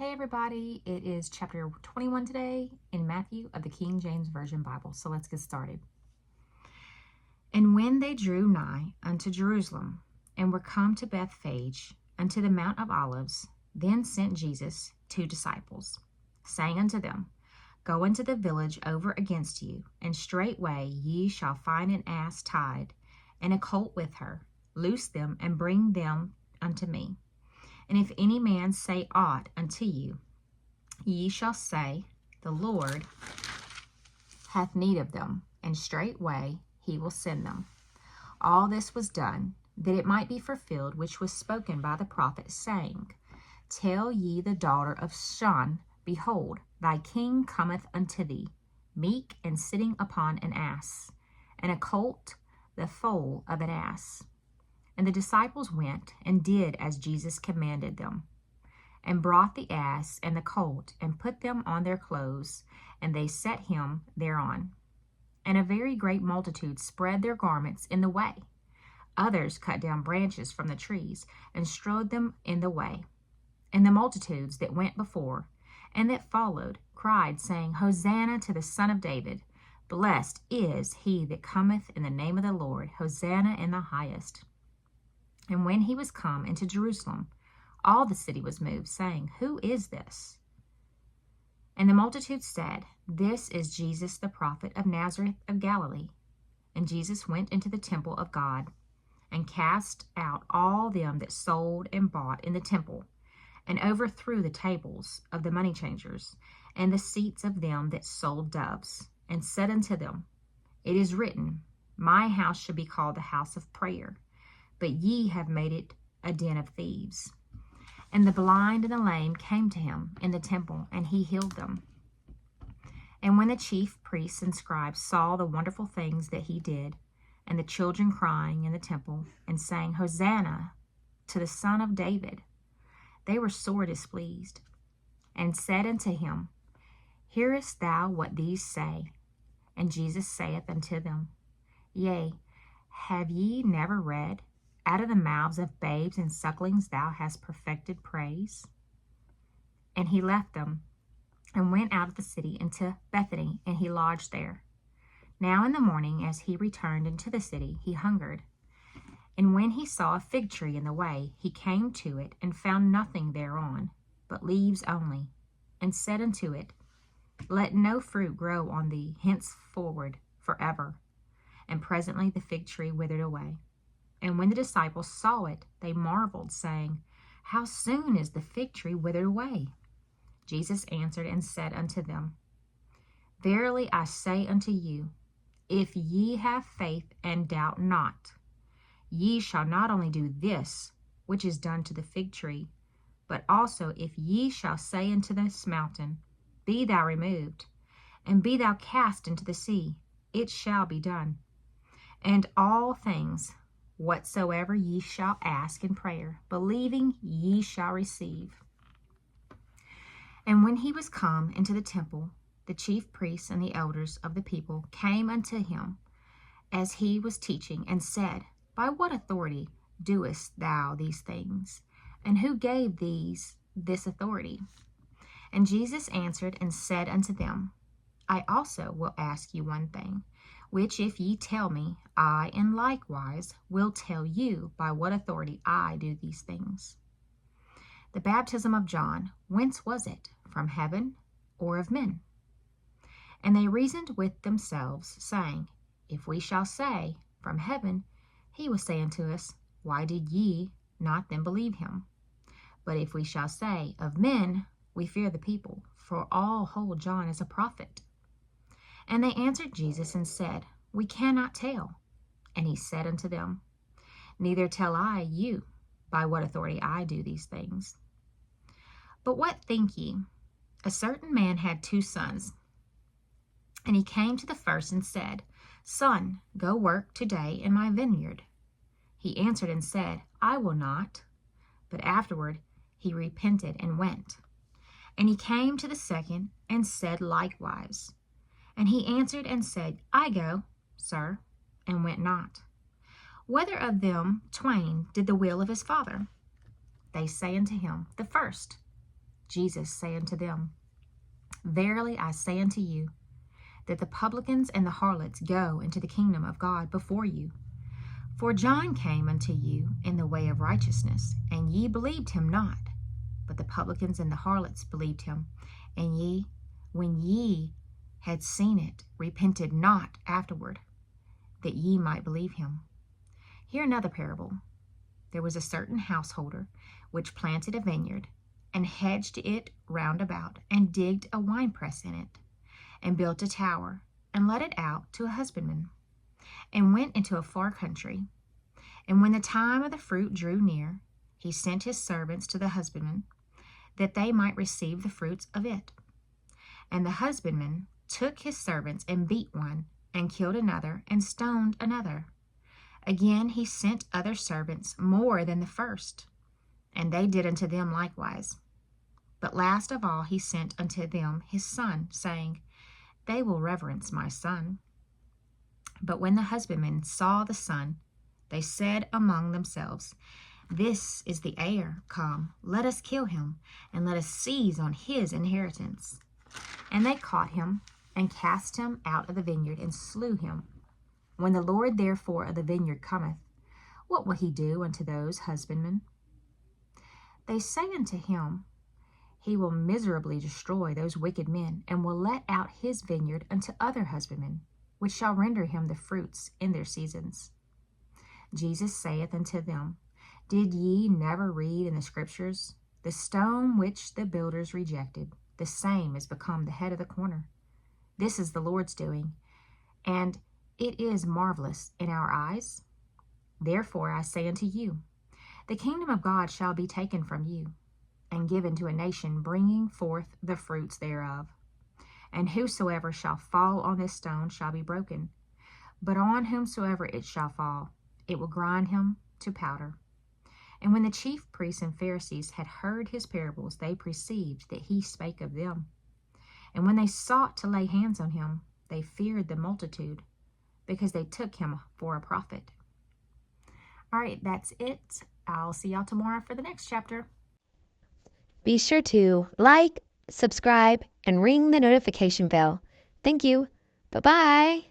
Hey everybody, it is chapter 21 today in Matthew of the King James Version Bible. So let's get started. And when they drew nigh unto Jerusalem, and were come to Bethphage, unto the Mount of Olives, then sent Jesus 2 disciples, saying unto them, Go into the village over against you, and straightway ye shall find an ass tied, and a colt with her. Loose them, and bring them unto me. And if any man say aught unto you, ye shall say, The Lord hath need of them, and straightway he will send them. All this was done, that it might be fulfilled which was spoken by the prophet, saying, Tell ye the daughter of Shon, Behold, thy king cometh unto thee, meek and sitting upon an ass, and a colt, the foal of an ass. And the disciples went and did as Jesus commanded them, and brought the ass and the colt, and put them on their clothes, and they set him thereon. And a very great multitude spread their garments in the way. Others cut down branches from the trees, and strewed them in the way. And the multitudes that went before, and that followed, cried, saying, Hosanna to the Son of David. Blessed is he that cometh in the name of the Lord. Hosanna in the highest. And when he was come into Jerusalem, all the city was moved, saying, Who is this? And the multitude said, This is Jesus the prophet of Nazareth of Galilee. And Jesus went into the temple of God, and cast out all them that sold and bought in the temple, and overthrew the tables of the money changers, and the seats of them that sold doves, and said unto them, It is written, My house shall be called the house of prayer, but ye have made it a den of thieves. And the blind and the lame came to him in the temple, and he healed them. And when the chief priests and scribes saw the wonderful things that he did, and the children crying in the temple, and saying, Hosanna to the Son of David, they were sore displeased, and said unto him, Hearest thou what these say? And Jesus saith unto them, Yea, have ye never read, Out of the mouths of babes and sucklings thou hast perfected praise? And he left them, and went out of the city into Bethany, and he lodged there. Now in the morning, as he returned into the city, he hungered. And when he saw a fig tree in the way, he came to it, and found nothing thereon, but leaves only, and said unto it, Let no fruit grow on thee henceforward forever. And presently the fig tree withered away. And when the disciples saw it, they marveled, saying, How soon is the fig tree withered away? Jesus answered and said unto them, Verily I say unto you, if ye have faith and doubt not, ye shall not only do this which is done to the fig tree, but also if ye shall say unto this mountain, Be thou removed, and be thou cast into the sea, it shall be done. And all things whatsoever ye shall ask in prayer, believing ye shall receive. And when he was come into the temple, the chief priests and the elders of the people came unto him as he was teaching, and said, By what authority doest thou these things? And who gave this authority? And Jesus answered and said unto them, I also will ask you one thing, which if ye tell me, I in likewise will tell you by what authority I do these things. The baptism of John, whence was it? From heaven or of men? And they reasoned with themselves, saying, If we shall say, From heaven, he will say unto us, Why did ye not then believe him? But if we shall say, Of men, we fear the people, for all hold John as a prophet. And they answered Jesus and said, We cannot tell. And he said unto them, Neither tell I you by what authority I do these things. But what think ye? A certain man had 2 sons. And he came to the first and said, Son, go work today in my vineyard. He answered and said, I will not. But afterward he repented and went. And he came to the second and said likewise. And he answered and said, I go, sir, and went not. Whether of them twain did the will of his father? They say unto him, The first. Jesus said unto them, Verily I say unto you, that the publicans and the harlots go into the kingdom of God before you. For John came unto you in the way of righteousness, and ye believed him not. But the publicans and the harlots believed him, and ye, when ye had seen it, repented not afterward, that ye might believe him. Hear another parable. There was a certain householder which planted a vineyard, and hedged it round about, and digged a winepress in it, and built a tower, and let it out to a husbandman, and went into a far country. And when the time of the fruit drew near, he sent his servants to the husbandman, that they might receive the fruits of it. And the husbandman took his servants, and beat one, and killed another, and stoned another. Again he sent other servants more than the first, and they did unto them likewise. But last of all he sent unto them his son, saying, They will reverence my son. But when the husbandmen saw the son, they said among themselves, This is the heir. Come, let us kill him, and let us seize on his inheritance. And they caught him, and cast him out of the vineyard, and slew him. When the Lord therefore of the vineyard cometh, what will he do unto those husbandmen? They say unto him, He will miserably destroy those wicked men, and will let out his vineyard unto other husbandmen, which shall render him the fruits in their seasons. Jesus saith unto them, Did ye never read in the Scriptures, The stone which the builders rejected, the same is become the head of the corner. This is the Lord's doing, and it is marvelous in our eyes. Therefore I say unto you, the kingdom of God shall be taken from you, and given to a nation bringing forth the fruits thereof. And whosoever shall fall on this stone shall be broken, but on whomsoever it shall fall, it will grind him to powder. And when the chief priests and Pharisees had heard his parables, they perceived that he spake of them. And when they sought to lay hands on him, they feared the multitude, because they took him for a prophet. All right, that's it. I'll see y'all tomorrow for the next chapter. Be sure to like, subscribe, and ring the notification bell. Thank you. Bye-bye.